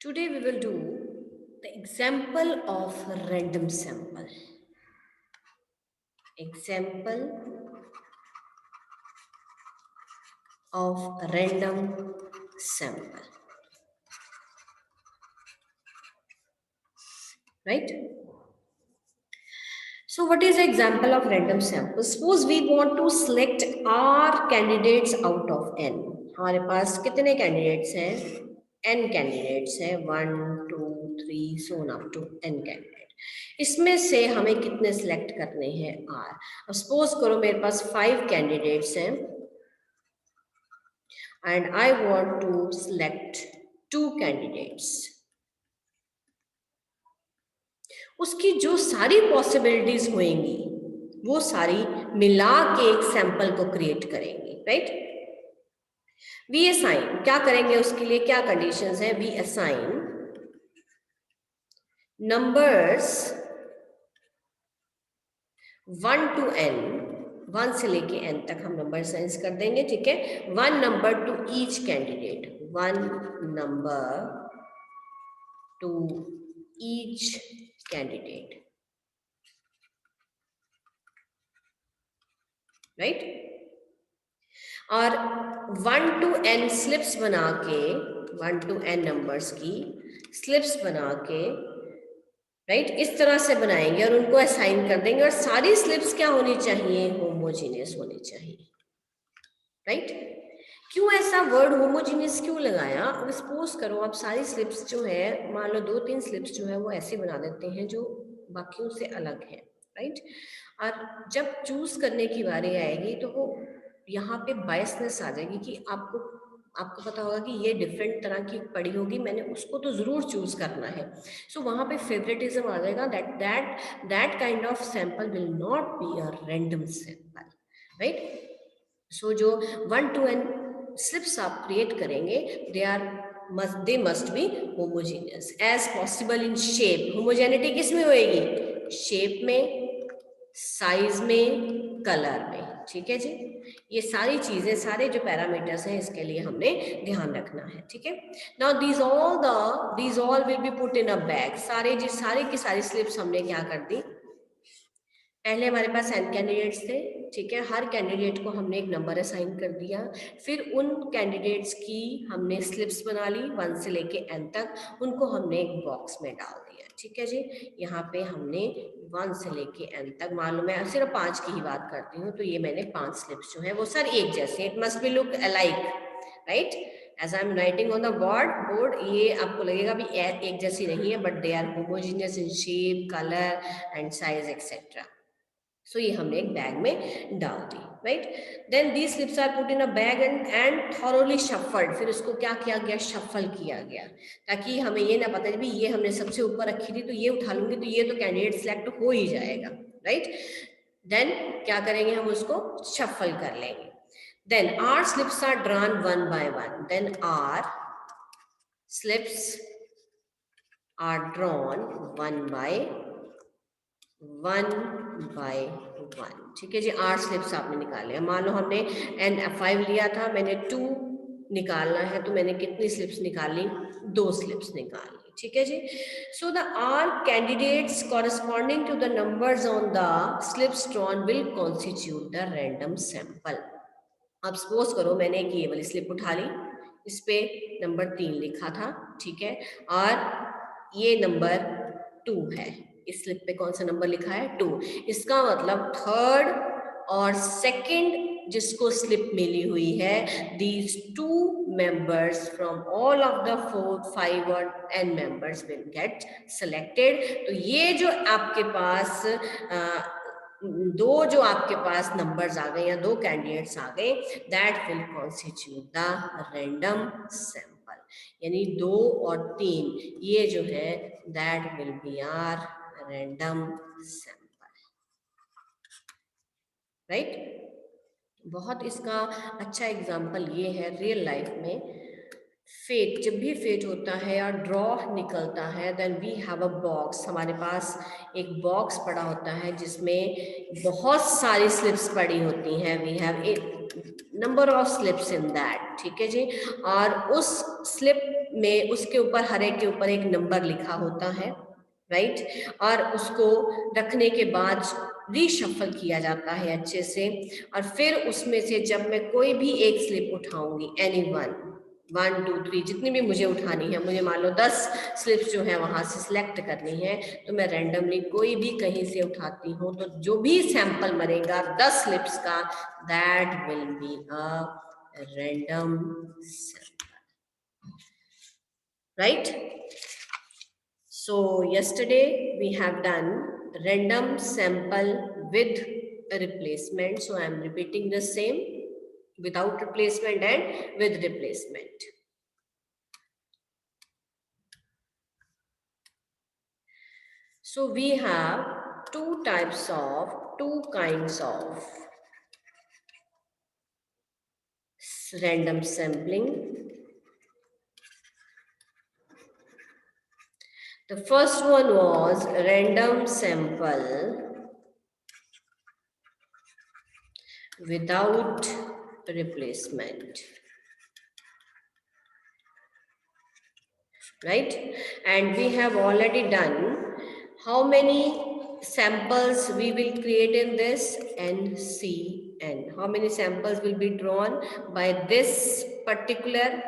Today we will do the example of random sample. Example of random sample. Right? So what is the example of random sample? Suppose we want to select R candidates out of N. हमारे पास कितने candidates हैं? N candidates हैं. 1, 2, 3, so on up to N candidate. इसमें से हमें कितने select करने हैं R. अब suppose करो मेरे पास 5 candidates हैं and I want to select 2 candidates. उसकी जो सारी पॉसिबिलिटीज होंगी वो सारी मिला के एक सैंपल को क्रिएट करेंगे. राइट? वी असाइन क्या करेंगे उसके लिए, क्या कंडीशंस है? We assign numbers 1 to n, 1 से लेके n तक हम नंबर असाइन कर देंगे. ठीक है? 1 number two each candidate, 1 number two each candidate. Right? और 1 to n स्लिप्स बना के, 1 to n नंबर्स की स्लिप्स बना के, राइट, इस तरह से बनाएंगे और उनको असाइन कर देंगे. और सारी स्लिप्स क्या होनी चाहिए? होमोजीनियस होनी चाहिए. राइट? क्यों ऐसा वर्ड होमोजीनियस क्यों लगाया? अब सपोज करो आप सारी स्लिप्स जो है, मान लो 2-3 स्लिप्स जो है वो ऐसे बना देते हैं जो बाकियों से अलग है. राइट? और जब चूज करने की बारी आएगी तो वो यहाँ पे बायसनेस आ जाएगी कि आपको पता होगा कि ये डिफरेंट तरह की पड़ी होगी, मैंने उसको तो जरूर चूज करना है. सो वहाँ पे फेवरेटिज्म आ जाएगा. That kind of sample will not be a random sample. Right? So जो 1 to n स्लिप्स आप क्रिएट करेंगे, they must be homogeneous as possible in shape. Homogeneity किस में होएगी? शेप में, साइज में, कलर में. ठीक है जी? ये सारी चीजें, सारे जो पैरामीटर्स हैं इसके लिए हमने ध्यान रखना है. ठीक है? Now these all will be put in a bag. सारी की सारी स्लिप्स हमने क्या कर दी? पहले हमारे पास n कैंडिडेट्स थे. ठीक है? हर कैंडिडेट को हमने एक नंबर असाइन कर दिया. फिर उन कैंडिडेट्स की हमने स्लिप्स बना ली 1 से लेके n तक, उनको हमने एक बॉक्स में डाल दिया. ठीक है जी? यहाँ पे हमने 1 से लेके n तक, मान लो मैं सिर्फ 5 की ही बात करती हूँ, तो ये मैंने 5 स्लिप्स जो है वो सर एक जैसे, it must be look alike. Right? As I am writing on the board, ये आपको लगेगा भी एक जैसी नहीं है, but they are homogeneous in shape, colour and size etcetera. So ये हमने एक बैग में डाल दी. Right? Then these slips are put in a bag and thoroughly shuffled. फिर उसको क्या किया गया? शफल किया गया, ताकि हमें ये ना पता भी ये हमने सबसे ऊपर रखी थी तो ये उठा लूंगी तो ये तो कैंडिडेट सिलेक्ट हो ही जाएगा. राइट? देन क्या करेंगे? हम उसको शफल कर लेंगे. Then are slips are drawn 1 by 1. Then are slips are drawn 1 by 1. ठीक है जी? 8 स्लिप्स आपने निकाले. मान लो हमने N5 लिया था, मैंने 2 निकालना है, तो मैंने कितनी स्लिप्स निकाली? 2 स्लिप्स निकाली. ठीक है जी? So the are candidates corresponding to the numbers on the slips drawn will constitute the random sample. अब सपोज करो मैंने एक ये वाली स्लिप उठा ली, इस पे नंबर 3 लिखा था. ठीक है? और ये नंबर 2 है. इस स्लिप पे कौन सा नंबर लिखा है? 2. इसका मतलब थर्ड और सेकंड जिसको स्लिप मिली हुई है, these 2 members from all of the 4, 5 और n members will get selected. तो ये जो आपके पास जो आपके पास नंबर्स आ गए या 2 कैंडिडेट्स आ गए, that will constitute the random sample. यानी 2 और 3 ये जो है that will be our random sample. Right? बहुत इसका अच्छा एग्जांपल ये है रियल लाइफ में. फेट, जब भी फेट होता है और ड्रॉ निकलता है, then we have a box. हमारे पास एक बॉक्स पड़ा होता है जिसमें बहुत सारी स्लिप्स पड़ी होती हैं. We have a number of slips in that. ठीक है जी? और उस स्लिप में उसके ऊपर हर एक के ऊपर एक नंबर लिखा होता है, राइट, और उसको रखने के बाद रीशफल किया जाता है अच्छे से, और फिर उसमें से जब मैं कोई भी एक स्लिप उठाऊंगी, एनी वन, 1 2 3 जितनी भी मुझे उठानी है, मुझे मान लो 10 स्लिप्स जो है वहां से सिलेक्ट करनी है, तो मैं रैंडमली कोई भी कहीं से उठाती हूँ, तो जो भी सैंपल मरेगा 10 स्लिप्स का, that will B a random sample, right. So yesterday we have done random sample with a replacement. So I am repeating the same, without replacement and with replacement. So we have two kinds of random sampling. The first one was random sample without replacement, right? And we have already done how many samples we will create in this NCN. How many samples will be drawn by this particular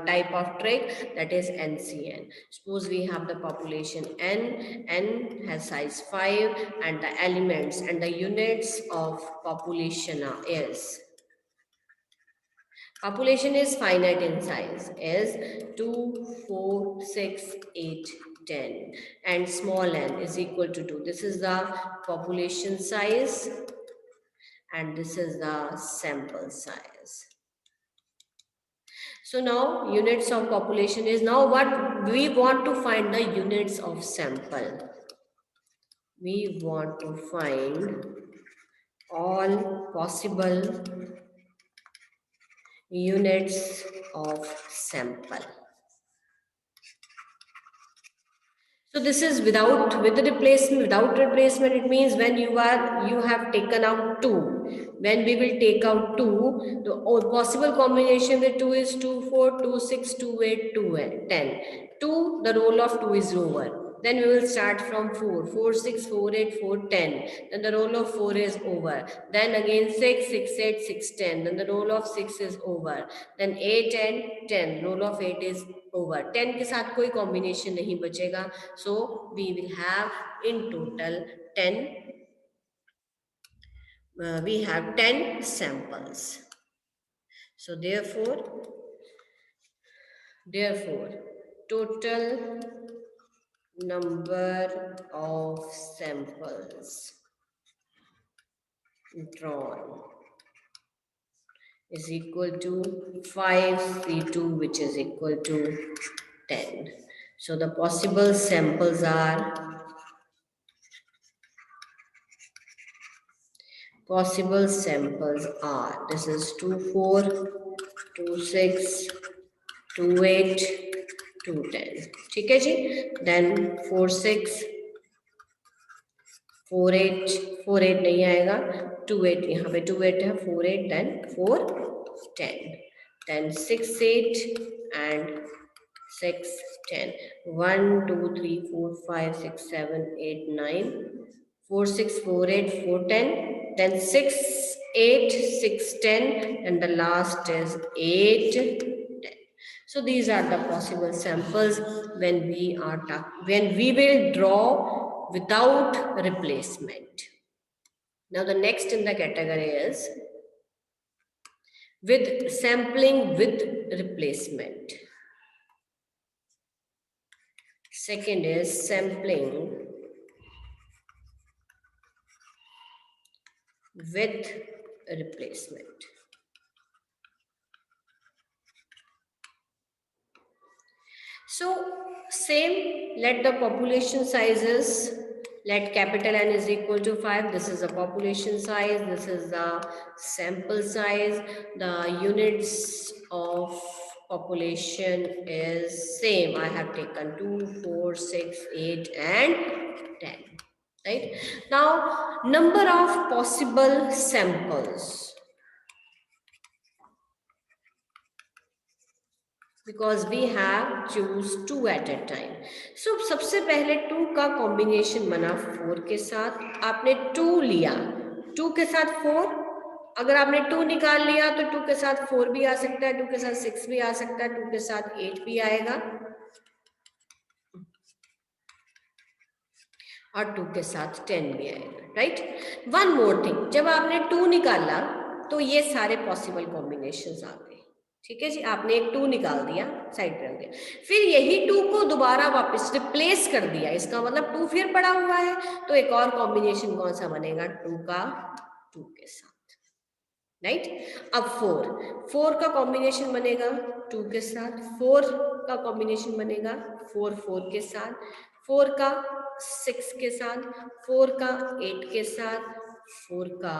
type of trick, that is NCN. Suppose we have the population N has size 5, and the elements and the units of population is finite in size, is 2, 4, 6, 8, 10, and small n is equal to 2. This is the population size and this is the sample size. So now units of population is, now what we want to find, the units of sample. We want to find all possible units of sample. So this is with the replacement. Without replacement, it means when you have taken out 2. When we will take out 2, the possible combination with 2 is 2, 4, 2, 6, 2, 8, 2, 10. 2, the roll of 2 is over. Then we will start from 4, 4, 6, 4, 8, 4, 10. Then the roll of 4 is over. Then again 6, 6, 8, 6, 10. Then the roll of 6 is over. Then 8 and 10. Roll of 8 is over. 10 के साथ कोई combination नहीं बचेगा. So we will have in total 10. We have 10 samples. So therefore, total number of samples drawn is equal to 5C2, which is equal to 10. So the possible samples are, this is 2, 4, 2, 6, 2, 8, 2, 10. ठीक है जी. Then 4, 6, 4, 8, 4, 8 नहीं आएगा, 2, 8 यहाँ पे 2, 8 है, 4, 8, then 4, 10. Then 6, 8 and 6, 10. 1, 2, 3, 4, 5, 6, 7, 8, 9. 4, 6, 4, 8, 4, 10. Then 6, 8, 6, 10, and the last is 8, 10. So these are the possible samples when we will draw without replacement. Now the next in the category is with sampling with replacement. Second is sampling with replacement. So same, let the population sizes, let capital N is equal to 5. This is the population size, this is the sample size. The units of population is same. I have taken 2, 4, 6, 8 and 10. Right? Now, number of possible samples. because we have choose 2 at a time. So सबसे पहले 2 का combination बना 4 के साथ, आपने 2 लिया, 2 के साथ 4, अगर आपने 2 निकाल लिया तो 2 के साथ 4 भी आ सकता है, 2 के साथ 6 भी आ सकता है, 2 के साथ 8 भी आएगा और 2 के साथ 10 भी आएगा, राइट। वन मोर थिंग, जब आपने 2 निकाला तो ये सारे पॉसिबल कॉम्बिनेशंस आ गए, ठीक है जी। आपने एक 2 निकाल दिया, साइड पे रख दिया, फिर यही 2 को दोबारा वापस रिप्लेस कर दिया, इसका मतलब 2 फिर पड़ा हुआ है, तो एक और कॉम्बिनेशन कौन सा बनेगा, 2 का 2 के साथ, राइट। अब 4 का कॉम्बिनेशन बनेगा 2 के साथ, 4 का कॉम्बिनेशन बनेगा 4 के साथ, 4 का 6 के साथ, 4 का 8 के साथ, 4 का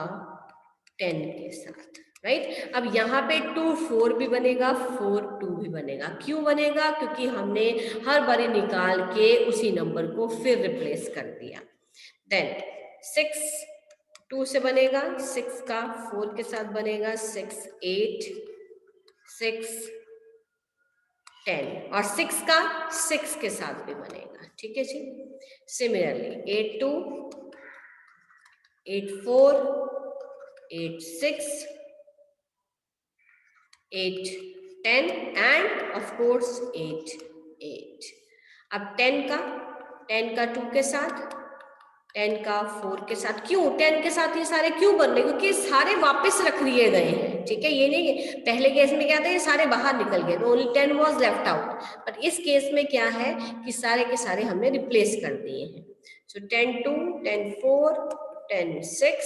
10 के साथ, राइट। अब यहाँ पे 2 4 भी बनेगा, 4 2 भी बनेगा। क्यों बनेगा? क्योंकि हमने हर बारी निकाल के उसी नंबर को फिर रिप्लेस कर दिया। देन 6 2 से बनेगा, 6 का 4 के साथ बनेगा, 6 8 6 10 और 6 का 6 के साथ भी बनेगा, ठीक है जी। Similarly 8 2 8 4 8 6 8 10 and of course 8 8। अब 10 का 2 के साथ, 10 का 4 के साथ। क्यों 10 के साथ ये सारे क्यों बन रहे? क्योंकि सारे वापस रख दिए गए हैं, ठीक है। ये नहीं, पहले केस में क्या था, ये सारे बाहर निकल गए, only 10 was left out, but इस केस में क्या है कि सारे के सारे हमने रिप्लेस कर दिए हैं। सो 10 2 10 4 10 6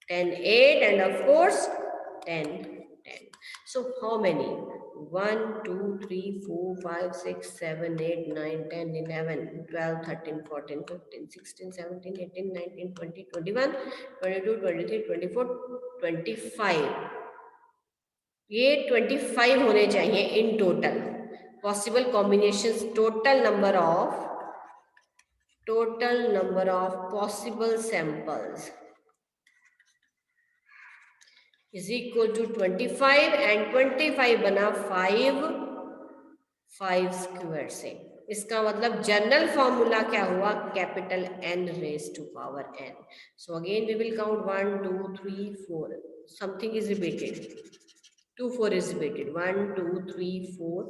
10 8 and of course 10 10। So how many? 1 2 3 4 5 6 7 8 9 10 11 12 13 14 15 16 17 18 19 20 21 22 23 24 25। ये 25 होने चाहिए इन total possible combinations. Total number of possible samples is equal to 25 and 25 बना 5 स्क्वायर से। इसका मतलब जनरल फॉर्मूला क्या हुआ, capital N raise to power n। So again we will count 1 2 3 4, something is repeated, 2 4 is repeated, 1 2 3 4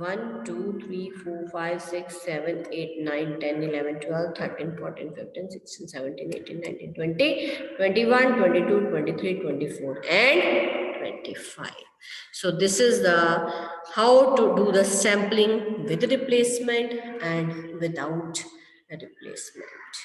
1 2 3 4 5 6 7 8 9 10 11 12 13 14 15 16 17 18 19 20 21 22 23 24 and 25. So this is the how to do the sampling with replacement and without a replacement.